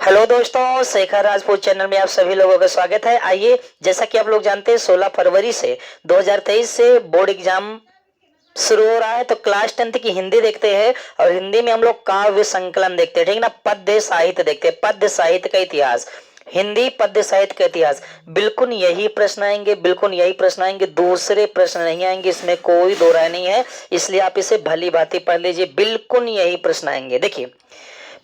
Hello दोस्तों, Shekhar Rajput channel में आप सभी लोगों का स्वागत है। आइए, जैसा कि आप लोग जानते हैं 16 फरवरी से 2023 से बोर्ड एग्जाम शुरू हो रहा है। तो क्लास 10th की हिंदी देखते हैं और हिंदी में हम लोग काव्य संकलन देखते हैं, ठीक है ना। पद्य साहित्य देखते हैं, पद्य साहित्य का इतिहास, हिंदी पद्य साहित्य का इतिहास। बिल्कुल यही प्रश्न आएंगे, बिल्कुल यही प्रश्न आएंगे, दूसरे प्रश्न नहीं आएंगे, इसमें कोई दो राय नहीं है। इसलिए आप इसे भली भांति पढ़ लीजिए, बिल्कुल यही प्रश्न आएंगे। देखिए,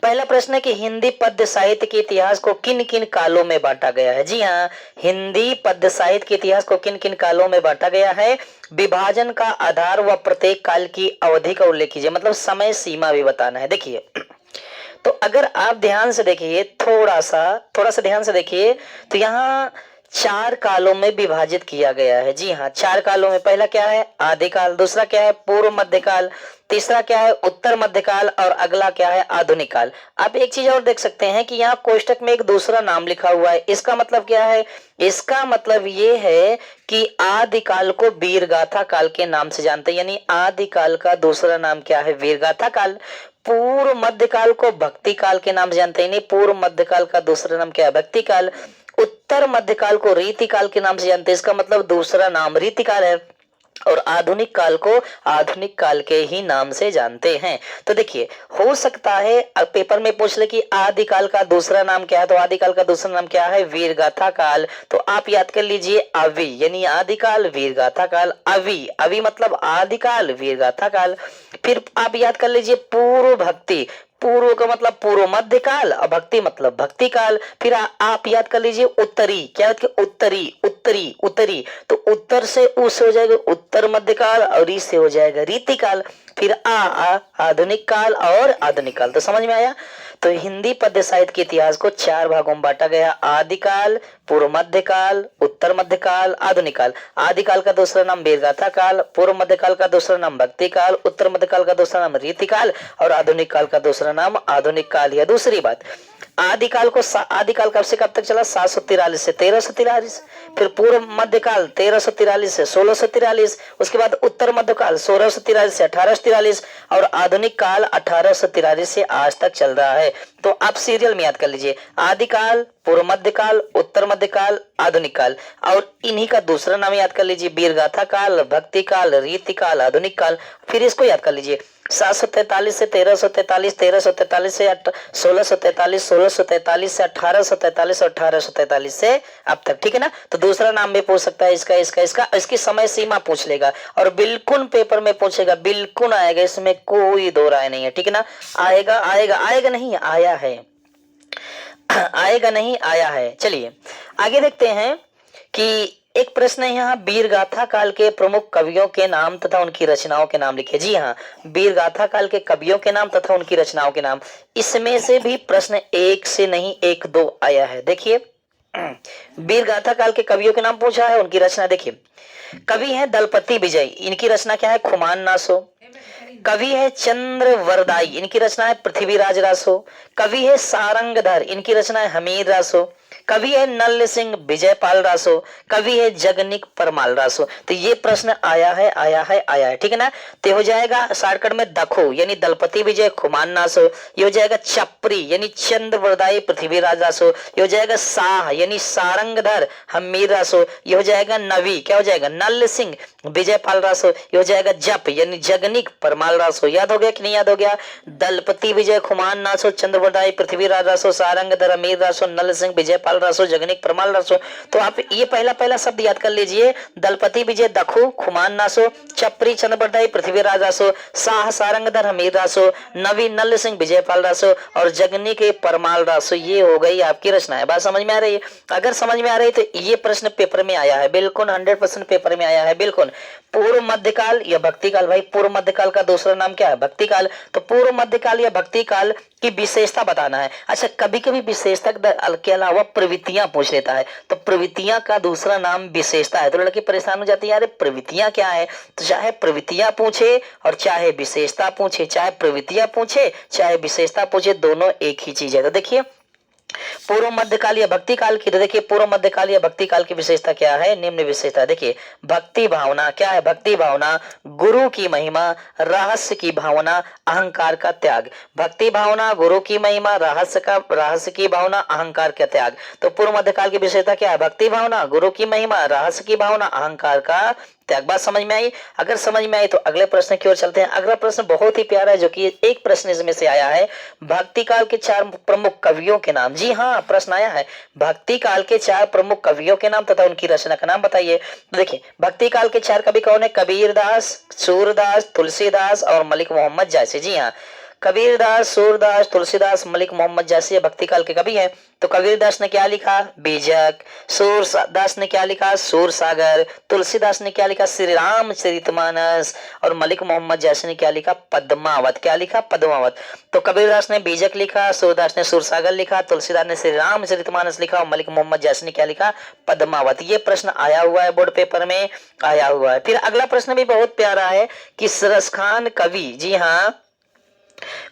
पहला प्रश्न है कि हिंदी पद्य साहित्य के इतिहास को किन किन कालों में बांटा गया है। जी हाँ, हिंदी पद्य साहित्य के इतिहास को किन किन कालों में बांटा गया है। विभाजन का आधार व प्रत्येक काल की अवधि का उल्लेख कीजिए, मतलब समय सीमा भी बताना है। देखिए, तो अगर आप ध्यान से देखिए, थोड़ा सा ध्यान से देखिए, तो यहाँ चार कालों में विभाजित किया गया है। जी हाँ, चार कालों में। पहला क्या है, आदिकाल। दूसरा क्या है, पूर्व मध्यकाल। तीसरा क्या है, उत्तर मध्यकाल। और अगला क्या है, आधुनिक काल। आप एक चीज और देख सकते हैं कि यहाँ कोष्टक में एक दूसरा नाम लिखा हुआ है। इसका मतलब क्या है, इसका मतलब ये है कि आदिकाल को वीरगाथा काल के नाम से जानते हैं, यानी आदिकाल का दूसरा नाम क्या है, वीरगाथा काल। पूर्व मध्यकाल को भक्ति काल के नाम से जानते हैं, नहीं, पूर्व मध्यकाल का दूसरा नाम क्या है, भक्ति काल। उत्तर मध्यकाल को रीति काल के नाम से जानते हैं, इसका मतलब दूसरा नाम रीति काल है। और आधुनिक काल को आधुनिक काल के ही नाम से जानते हैं। तो देखिए, हो सकता है पेपर में पूछ ले कि आदिकाल का दूसरा नाम क्या है, तो आदिकाल का दूसरा नाम क्या है, वीरगाथा काल। तो आप याद कर लीजिए अवि, यानी आदिकाल वीरगाथा काल। अवि, अवि मतलब आदिकाल वीरगाथा काल। फिर आप याद कर लीजिए पूर्व भक्ति, पूर्व का मतलब पूर्व मध्य काल और भक्ति मतलब भक्ति काल। फिर आप याद कर लीजिए उत्तरी, क्या याद कर, उत्तरी उत्तरी उत्तरी, तो उत्तर से उ से हो जाएगा उत्तर मध्य काल और री से हो जाएगा रीति काल। फिर आधुनिक काल और आधुनिक काल। तो समझ में आया। तो हिंदी पद्य साहित्य के इतिहास को चार भागों में बांटा गया, आदिकाल, पूर्व मध्य काल, उत्तर मध्य काल, आधुनिक काल। आदिकाल का दूसरा नाम वीरगाथा काल, पूर्व मध्य काल का दूसरा नाम भक्ति काल, उत्तर मध्य काल का दूसरा नाम रीति काल और आधुनिक काल का दूसरा नाम आधुनिक काल। या दूसरी बात, आदिकाल कब से कब तक चला, 743 से 1343। फिर पूर्व मध्यकाल 1343 से 1643। उसके बाद उत्तर मध्यकाल 1643 से 1843 और आधुनिक काल 1843 से आज तक चल रहा है। तो आप सीरियल में याद कर लीजिए, आदिकाल, पूर्व मध्यकाल, उत्तर मध्यकाल, आधुनिक काल। और इन्हीं का दूसरा नाम याद कर लीजिए, वीरगाथा काल, भक्ति काल, रीति काल, आधुनिक काल। फिर इसको याद कर लीजिए, 743 से 1343, 1343 से 1643, 1643 से 1843 और 1843 से अब तक, ठीक है ना। तो दूसरा नाम भी पूछ सकता है इसका, इसकी समय सीमा पूछ लेगा और बिल्कुल पेपर में पूछेगा, बिल्कुल आएगा, इसमें कोई दो राय नहीं है, ठीक है ना। आएगा आएगा आएगा, नहीं आया है आएगा नहीं आया है। चलिए आगे देखते हैं कि एक प्रश्न है यहाँ, वीरगाथा काल के प्रमुख कवियों के नाम तथा उनकी रचनाओं के नाम लिखे। जी हाँ, वीरगाथा काल के कवियों के नाम तथा उनकी रचनाओं के नाम। इसमें से भी प्रश्न एक से नहीं एक दो आया है। देखिए, वीरगाथा काल के कवियों के नाम पूछा है, उनकी रचना देखिए। कवि है दलपति विजय, इनकी रचना क्या है, खुमान नासो। कवि है चंद्र वरदाई, इनकी रचना है पृथ्वीराज रासो। कवि है सारंगधर, इनकी रचना है हमीर रासो। कवि है नल्ल सिंह विजयपाल रासो। कवि है जगनिक परमाल रासो। तो ये प्रश्न आया है, ठीक है ना। तो हो जाएगा शॉर्टकट में दखो यानी दलपति विजय खुमान नासो। ये हो जाएगा चपरी यानी चंद्र वरदाई पृथ्वीराज रासो। ये हो जाएगा साह यानी सारंगधर हमीर रासो। ये हो जाएगा नवी, क्या हो जाएगा, नल्ल सिंह विजयपाल रासो। ये हो जाएगा जप यानी जगनिक परमाल रासो। याद हो गया कि नहीं याद हो गया, दलपति विजय खुमान नासो, चंद्रवरदाई पृथ्वीराज रासो, सारंगधर अमीर रासो, नल सिंह विजयपाल रासो, जगनिक परमाल रासो। तो आप ये पहला शब्द याद कर लीजिए, दलपति विजय दखु खुमान नासो, चपरी चंद्रवरदाई पृथ्वीराज रासो, साह सारंगधर अमीर रासो, नवी नल सिंह विजयपाल रासो और जगनिक परमाल रासो। ये हो गई आपकी रचना है। बात समझ में आ रही है। अगर समझ में आ रही तो ये प्रश्न पेपर में आया है, बिल्कुल 100% पेपर में आया है, बिल्कुल। पूर्व मध्यकाल या भक्ति काल, भाई पूर्व मध्यकाल का दूसरा नाम क्या है, भक्ति काल। तो पूर्व मध्यकाल या भक्ति काल की विशेषता बताना है। अच्छा, कभी कभी विशेषता के अलावा प्रवृत्तियां पूछ लेता है, तो प्रवृत्तियां का दूसरा नाम विशेषता है। तो लड़के परेशान हो जाते हैं, यार प्रवृत्तियां क्या है। तो चाहे प्रवृत्तियां पूछे और चाहे विशेषता पूछे, चाहे प्रवृत्तियां पूछे चाहे विशेषता पूछे, दोनों एक ही चीज है। तो देखिए, पूर्व मध्यकाल या भक्ति काल की, तो देखिए पूर्व मध्यकाल या भक्ति काल की विशेषता क्या है, निम्न विशेषता देखिए। भक्ति भावना, क्या है भक्ति भावना, गुरु की महिमा, रहस्य की भावना, अहंकार का त्याग। भक्ति भावना, गुरु की महिमा, रहस्य की भावना, अहंकार का त्याग। तो पूर्व मध्यकाल की विशेषता क्या है, भक्ति भावना, गुरु की महिमा, रहस्य की भावना, अहंकार का त्याग। बात समझ में आई? अगर समझ में आई तो अगले प्रश्न की ओर चलते हैं। अगला प्रश्न बहुत ही प्यारा है, जो कि एक प्रश्न इसमें से आया है, भक्ति काल के 4 प्रमुख कवियों के नाम। जी हाँ, प्रश्न आया है, भक्ति काल के 4 प्रमुख कवियों के नाम तथा उनकी रचना का नाम बताइए। तो देखिए भक्ति काल के 4 कवि कौन है, कबीरदास, सूरदास, तुलसीदास और मलिक मोहम्मद जैसे। जी हाँ, कबीरदास, सूरदास, तुलसीदास, मलिक मोहम्मद जैसे भक्ति काल के कवि हैं। तो कबीरदास ने क्या लिखा, बीजक। सूरदास ने क्या लिखा, सूर सागर। तुलसीदास ने क्या लिखा, श्री रामचरितमानस। और मलिक मोहम्मद जैसे ने क्या लिखा, पद्मावत। क्या लिखा, पद्मावत। तो कबीरदास ने बीजक लिखा, सूरदास ने सूर सागर लिखा, तुलसीदास ने श्री रामचरितमानस लिखा और मलिक मोहम्मद जैसे ने क्या लिखा, पद्मावत। ये प्रश्न आया हुआ है, बोर्ड पेपर में आया हुआ है। फिर अगला प्रश्न भी बहुत प्यारा है कि रसखान कवि, जी हाँ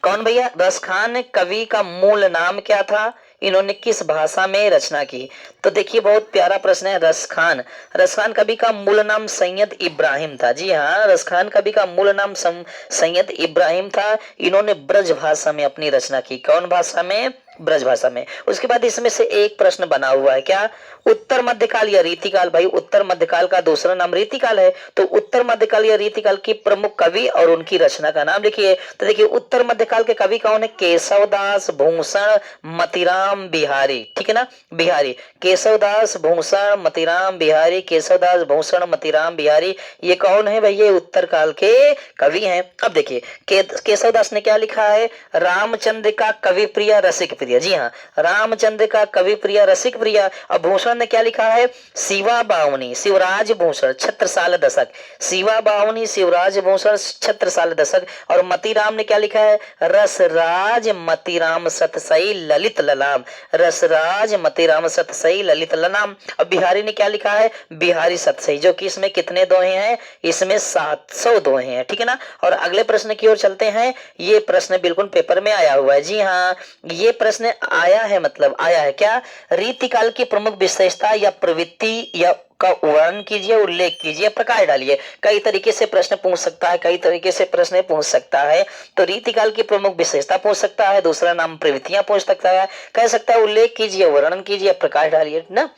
कौन भैया, रसखान कवि का मूल नाम क्या था, इन्होंने किस भाषा में रचना की। तो देखिए बहुत प्यारा प्रश्न है। रसखान कवि का मूल नाम सैयद इब्राहिम था। जी हाँ, रसखान कवि का मूल नाम सैयद इब्राहिम था। इन्होंने ब्रज भाषा में अपनी रचना की। कौन भाषा में, ब्रज भाषा में। उसके बाद इसमें से एक प्रश्न बना हुआ है, क्या, उत्तर मध्यकाल या रीतिकाल। भाई उत्तर मध्यकाल का दूसरा नाम रीतिकाल है, तो उत्तर मध्यकाल या रीतिकाल की प्रमुख कवि और उनकी रचना का नाम लिखिए। तो देखिए उत्तर मध्यकाल के कवि कौन है, केशवदास, भूषण, मतीराम, बिहारी। ठीक है ना, बिहारी, केशवदास, भूषण, मतीराम, बिहारी। केशवदास, भूषण, मतीराम, बिहारी, ये कौन है भैया, उत्तर काल के कवि हैं। अब देखिए केशवदास ने क्या लिखा है, रामचंद्र का कवि प्रिय रसिक प्रिय। जी हाँ, रामचंद्र का कवि प्रिय रसिक प्रिय। अब भूषण ने क्या लिखा है, शिवा बावनी, शिवराज भूषण, छत्रसाल दशक। शिवा बावनी, शिवराज भूषण, छत्रसाल दशक। और मतीराम ने क्या लिखा है, रसराज मतीराम सतसई ललित ललाम। रसराज मतीराम सतसई ललित ललाम। अब बिहारी ने क्या लिखा है, बिहारी सतसई, जो कि इसमें कितने दोहे हैं, इसमें 700 दोहे हैं। ठीक है ना। और अगले प्रश्न की ओर चलते हैं। ये प्रश्न बिल्कुल पेपर में आया हुआ है। जी हाँ, ये प्रश्न आया है, मतलब आया है क्या, रीतिकाल की प्रमुख विशेषता या प्रवृत्ति या का वर्णन कीजिए, उल्लेख कीजिए, प्रकाश डालिए। कई तरीके से प्रश्न पूछ सकता है, कई तरीके से प्रश्न पूछ सकता है। तो रीतिकाल की प्रमुख विशेषता पूछ सकता है, दूसरा नाम प्रवृत्तियां पूछ सकता है, कह सकता है उल्लेख कीजिए, वर्णन कीजिए, प्रकाश डालिए ना।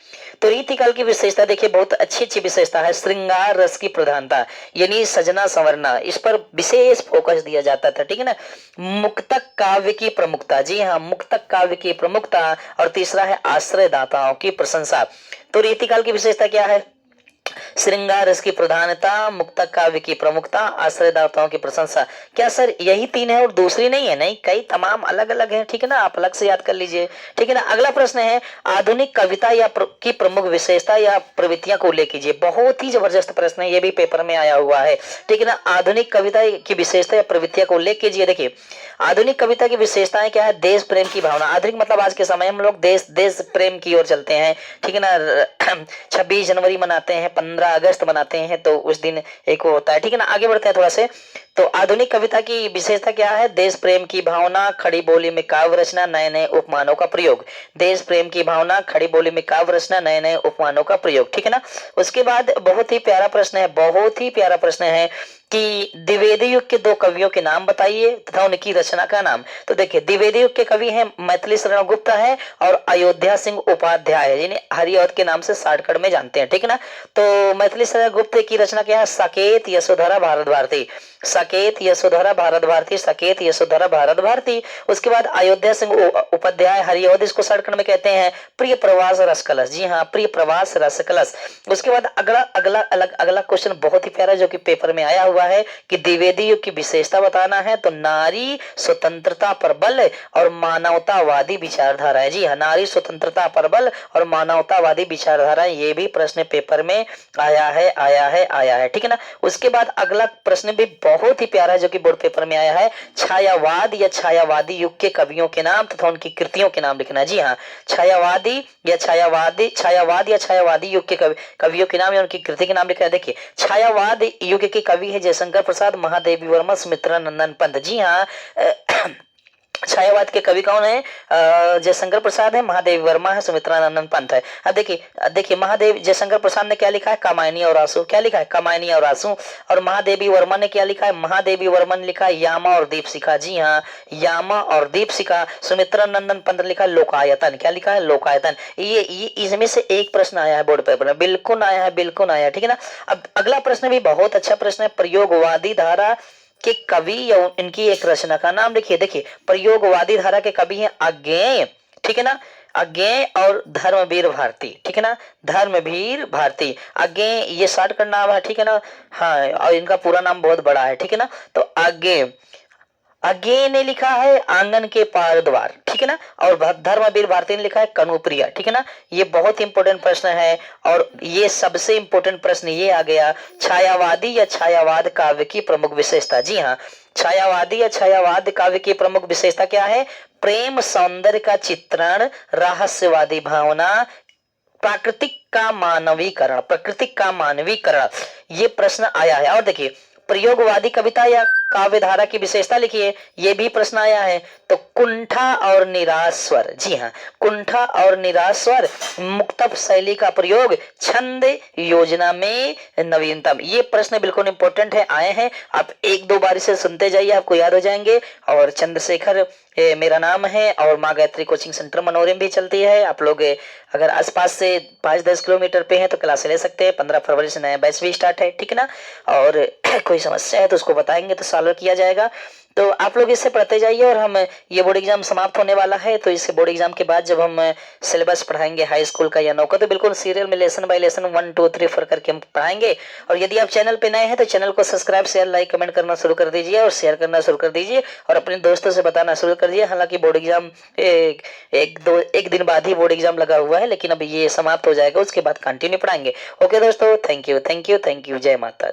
तो रीतिकाल की विशेषता देखिए बहुत अच्छी अच्छी विशेषता है। श्रृंगार रस की प्रधानता, यानी सजना संवरना, इस पर विशेष फोकस दिया जाता था। ठीक है ना। मुक्तक काव्य की प्रमुखता, जी हाँ, मुक्तक काव्य की प्रमुखता। और तीसरा है आश्रयदाताओं की प्रशंसा। तो रीतिकाल की विशेषता क्या है, श्रृंगार रस की प्रधानता, मुक्तक काव्य की प्रमुखता, आश्रयदाताओं की प्रशंसा। क्या सर यही 3 है और दूसरी नहीं है? नहीं, कई तमाम अलग अलग हैं। ठीक है ना, आप अलग से याद कर लीजिए। ठीक है ना। अगला प्रश्न है, आधुनिक कविता या की प्रमुख विशेषता या प्रवृत्तियां को उल्लेख कीजिए। बहुत ही जबरदस्त प्रश्न है, ये भी पेपर में आया हुआ है। ठीक है ना। आधुनिक कविता की विशेषता या प्रवृत्तियां को उल्लेख कीजिए। देखिए आधुनिक कविता की विशेषताएं क्या है, देश प्रेम की भावना। आधुनिक मतलब आज के समय हम लोग देश प्रेम की ओर चलते हैं। ठीक है ना। 26 जनवरी मनाते हैं, 15 अगस्त मनाते हैं, तो उस दिन एक वो होता है। ठीक है ना। आगे बढ़ते हैं थोड़ा से। तो आधुनिक कविता की विशेषता क्या है, देश प्रेम की भावना, खड़ी बोली में काव्य रचना, नए नए उपमानों का प्रयोग। देश प्रेम की भावना, खड़ी बोली में काव्य रचना, नए नए उपमानों का प्रयोग। ठीक है ना। उसके बाद बहुत ही प्यारा प्रश्न है, बहुत ही प्यारा प्रश्न है कि द्विवेदी युग के 2 कवियों के नाम बताइए तथा उनकी रचना का नाम। तो देखिए द्विवेदी युग के कवि हैं मैथिली शरण गुप्त है और अयोध्या सिंह उपाध्याय है, जिन्हें हरिऔध के नाम से शॉर्टकट में जानते हैं। ठीक है ना। तो मैथिली शरण गुप्त की रचना क्या है, साकेत यशोधरा भारत भारती। साकेत यशोधरा भारत भारती, साकेत यशोधरा भारत भारती। उसके बाद अयोध्या सिंह उपाध्याय हरिऔध, इसको शॉर्टकट में कहते हैं प्रिय प्रवास रस कलश। जी हाँ, प्रिय प्रवास रस कलश। उसके बाद अगला क्वेश्चन बहुत ही प्यारा जो कि पेपर में आया हुआ है कि द्विवेदी युग की विशेषता बताना है। तो नारी स्वतंत्रता पर बल और मानवतावादी विचारधारा है। जी हाँ, नारी स्वतंत्रता पर बल और मानवतावादी विचारधारा, ये भी प्रश्न पेपर में आया है। ठीक है ना। उसके बाद अगला प्रश्न भी बहुत ही प्यारा है जो कि बोर्ड पेपर में आया है, छायावाद या छायावादी युग के कवियों के नाम तथा उनकी कृतियों के नाम लिखना। जी हाँ, छायावाद या छायावादी युग के कवियों के नाम या उनकी कृति के नाम लिखना। देखिए छायावाद युग के कवि है जयशंकर प्रसाद, महादेवी वर्मा, सुमित्रा नंदन पंत। जी हाँ, छायावाद के कवि कौन है? जयशंकर प्रसाद है, महादेवी वर्मा है, सुमित्रानंदन पंत है। अब देखिए महादेव जयशंकर प्रसाद ने क्या लिखा है? कामायनी और आंसू। क्या लिखा है? कामायनी और आंसू। और महादेवी वर्मा ने क्या लिखा है? महादेवी वर्मा ने लिखा है यामा और दीपशिखा। जी हाँ, यामा और दीपशिखा। सुमित्रानंदन पंत ने लिखा है लोकायतन। क्या लिखा है? लोकायतन। ये इसमें से एक प्रश्न आया है बोर्ड पेपर में, बिल्कुल आया है, बिल्कुल आया है, ठीक है ना। अब अगला प्रश्न भी बहुत अच्छा प्रश्न है। प्रयोगवादी धारा के कवि या इनकी एक रचना का नाम लिखिए। देखिए प्रयोगवादी धारा के कवि हैं अज्ञेय, ठीक है ना, अज्ञेय और धर्मवीर भारती, ठीक है ना, धर्मवीर भारती। अज्ञेय ये शॉर्ट का नाम है, ठीक है ना। हाँ, और इनका पूरा नाम बहुत बड़ा है, ठीक है ना। तो अज्ञेय, अज्ञेय ने लिखा है आंगन के पार द्वार, ठीक है ना। और धर्मवीर भारती ने लिखा है कनुप्रिया, ठीक है ना। ये बहुत इंपॉर्टेंट प्रश्न है। और ये सबसे इंपॉर्टेंट प्रश्न ये आ गया, छायावादी या छायावाद काव्य की प्रमुख विशेषता। जी हाँ, छायावादी या छायावाद काव्य की प्रमुख विशेषता क्या है? प्रेम सौंदर्य का चित्रण, रहस्यवादी भावना, प्राकृतिक का मानवीकरण, प्राकृतिक का मानवीकरण। ये प्रश्न आया है। और देखिए प्रयोगवादी कविता या काव्य धारा की विशेषता लिखिए, ये भी प्रश्न आया है। तो कुंठा और निराश स्वर। जी हाँ, कुंठा और निराश स्वर, मुक्तक शैली का प्रयोग, छंद योजना में नवीनतम। ये प्रश्न बिल्कुल इंपॉर्टेंट है, आए हैं। आप एक दो बार इसे सुनते जाइए, आपको याद हो जाएंगे। और चंद्रशेखर मेरा नाम है, और माँ गायत्री कोचिंग सेंटर मनोरम भी चलती है। आप लोग अगर आसपास से 5-10 किलोमीटर पे हैं तो क्लास ले सकते हैं। 15 फरवरी से नया बैच भी स्टार्ट है, ठीक है ना। और कोई समस्या है तो उसको बताएंगे तो सॉल्व किया जाएगा। तो आप लोग इससे पढ़ते जाइए। और हम ये बोर्ड एग्जाम समाप्त होने वाला है, तो इस बोर्ड एग्जाम के बाद जब हम सिलेबस पढ़ाएंगे हाई स्कूल का या नौ का, तो बिल्कुल सीरियल में लेसन बाय लेसन 1 2 3 4 करके हम पढ़ाएंगे। और यदि आप चैनल पे नए हैं तो चैनल को सब्सक्राइब, शेयर, लाइक, कमेंट करना शुरू कर दीजिए, और शेयर करना शुरू कर दीजिए, और अपने दोस्तों से बताना शुरू कर दीजिए। हालांकि बोर्ड एग्जाम एक दिन बाद ही बोर्ड एग्जाम लगा हुआ है, लेकिन अब ये समाप्त हो जाएगा, उसके बाद कंटिन्यू पढ़ाएंगे। ओके दोस्तों, thank you, thank you, thank you. जय माता।